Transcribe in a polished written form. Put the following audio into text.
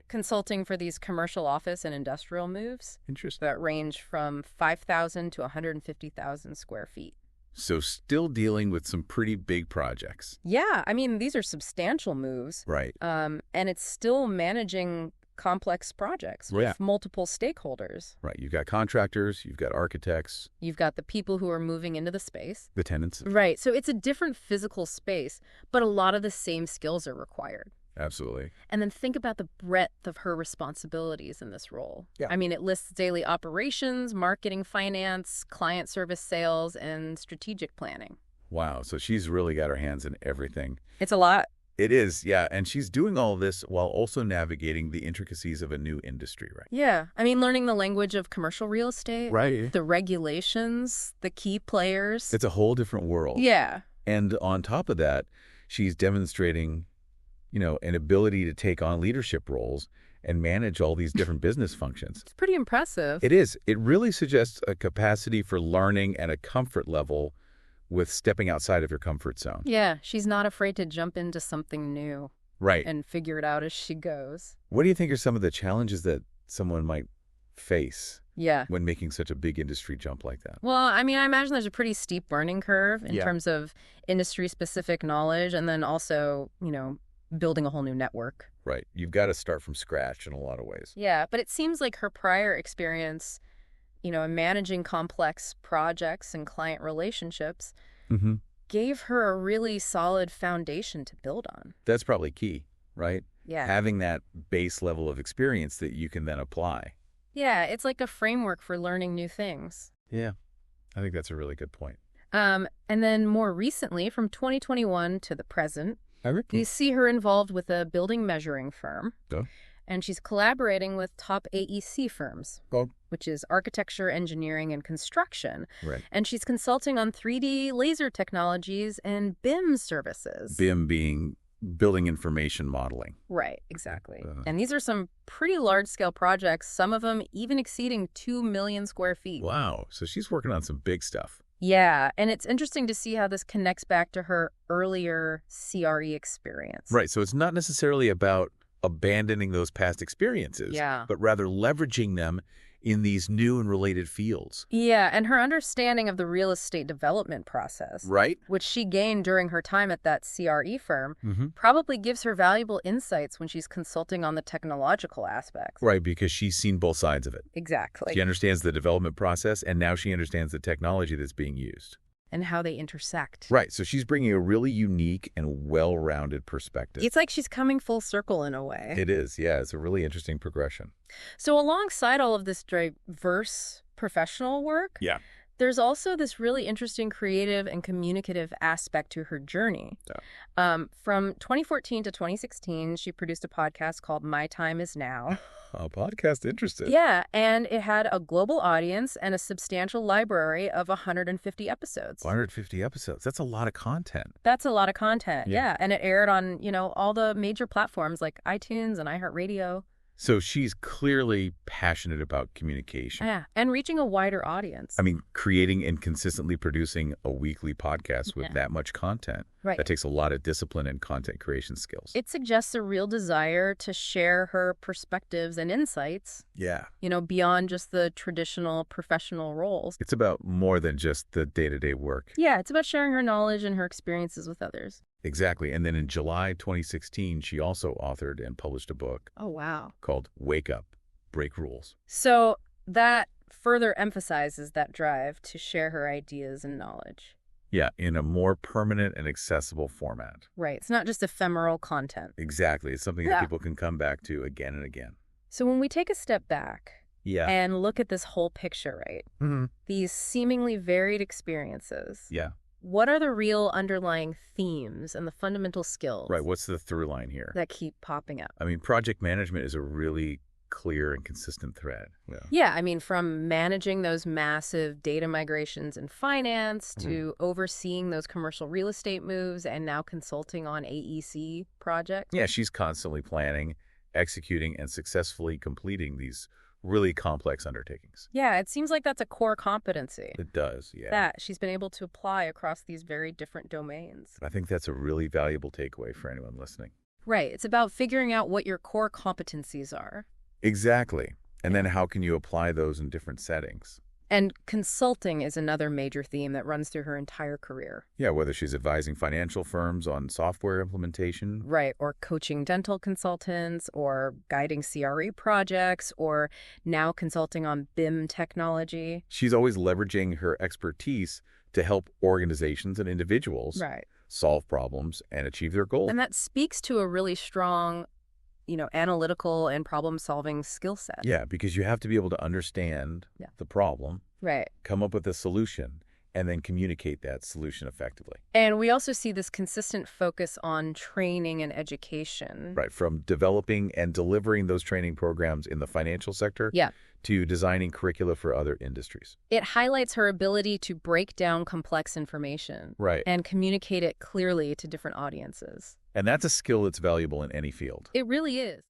consulting for these commercial office and industrial moves Interesting. that range from 5,000 to 150,000 square feet. So still dealing with some pretty big projects. Yeah, I mean, these are substantial moves. Right. And it's still managing complex projects with multiple stakeholders. Right. You've got contractors, you've got architects. You've got the people who are moving into the space. The tenants. Right. So it's a different physical space, but a lot of the same skills are required. Absolutely. And then think about the breadth of her responsibilities in this role. Yeah. I mean, it lists daily operations, marketing, finance, client service, sales, and strategic planning. Wow. So she's really got her hands in everything. It's a lot. It is, yeah. And she's doing all this while also navigating the intricacies of a new industry, right? Yeah. I mean, learning the language of commercial real estate. Right. The regulations, the key players. It's a whole different world. Yeah. And on top of that, she's demonstrating, an ability to take on leadership roles and manage all these different business functions. It's pretty impressive. It is. It really suggests a capacity for learning and a comfort level with stepping outside of your comfort zone. Yeah, she's not afraid to jump into something new. Right. And figure it out as she goes. What do you think are some of the challenges that someone might face when making such a big industry jump like that? Well, I mean, I imagine there's a pretty steep learning curve in terms of industry-specific knowledge and then also, building a whole new network. Right. You've got to start from scratch in a lot of ways. Yeah, but it seems like her prior experience, in managing complex projects and client relationships gave her a really solid foundation to build on. That's probably key, right? Yeah. Having that base level of experience that you can then apply. Yeah, it's like a framework for learning new things. Yeah, I think that's a really good point. And then more recently, from 2021 to the present, you see her involved with a building measuring firm. And she's collaborating with top AEC firms, which is architecture, engineering, and construction. Right. And she's consulting on 3D laser technologies and BIM services. BIM being building information modeling. Right, exactly. And these are some pretty large-scale projects, some of them even exceeding 2 million square feet. Wow. So she's working on some big stuff. Yeah, and it's interesting to see how this connects back to her earlier CRE experience. Right, so it's not necessarily about abandoning those past experiences, but rather leveraging them in these new and related fields. Yeah, and her understanding of the real estate development process, right, which she gained during her time at that CRE firm, probably gives her valuable insights when she's consulting on the technological aspects. Right, because she's seen both sides of it. Exactly. She understands the development process, and now she understands the technology that's being used. And how they intersect. Right, so she's bringing a really unique and well-rounded perspective. It's like she's coming full circle in a way. It is, yeah. It's a really interesting progression. So alongside all of this diverse professional work, there's also this really interesting creative and communicative aspect to her journey. From 2014 to 2016, she produced a podcast called My Time Is Now. A podcast, interesting. Yeah, and it had a global audience and a substantial library of 150 episodes. 150 episodes. That's a lot of content. That's a lot of content, yeah. And it aired on, all the major platforms like iTunes and iHeartRadio. So she's clearly passionate about communication. Yeah, and reaching a wider audience. I mean, creating and consistently producing a weekly podcast with that much content. Right. That takes a lot of discipline and content creation skills. It suggests a real desire to share her perspectives and insights. Yeah. Beyond just the traditional professional roles. It's about more than just the day-to-day work. Yeah, it's about sharing her knowledge and her experiences with others. Exactly. And then in July 2016, she also authored and published a book. Oh, wow. Called Wake Up, Break Rules. So that further emphasizes that drive to share her ideas and knowledge. Yeah, in a more permanent and accessible format. Right. It's not just ephemeral content. Exactly. It's something that people can come back to again and again. So when we take a step back and look at this whole picture, right? These seemingly varied experiences. Yeah. What are the real underlying themes and the fundamental skills? Right. What's the through line here? That keep popping up. I mean, project management is a really clear and consistent thread. Yeah. I mean, from managing those massive data migrations in finance to overseeing those commercial real estate moves and now consulting on AEC projects. Yeah. She's constantly planning, executing, and successfully completing these really complex undertakings. Yeah, it seems like that's a core competency. It does, yeah. That she's been able to apply across these very different domains. I think that's a really valuable takeaway for anyone listening. Right. It's about figuring out what your core competencies are. Exactly. And then how can you apply those in different settings? And consulting is another major theme that runs through her entire career. Yeah, whether she's advising financial firms on software implementation. Right, or coaching dental consultants, or guiding CRE projects, or now consulting on BIM technology. She's always leveraging her expertise to help organizations and individuals solve problems and achieve their goals. And that speaks to a really strong, analytical and problem-solving skill set. Yeah, because you have to be able to understand the problem, come up with a solution, and then communicate that solution effectively. And we also see this consistent focus on training and education. Right, from developing and delivering those training programs in the financial sector to designing curricula for other industries. It highlights her ability to break down complex information and communicate it clearly to different audiences. And that's a skill that's valuable in any field. It really is.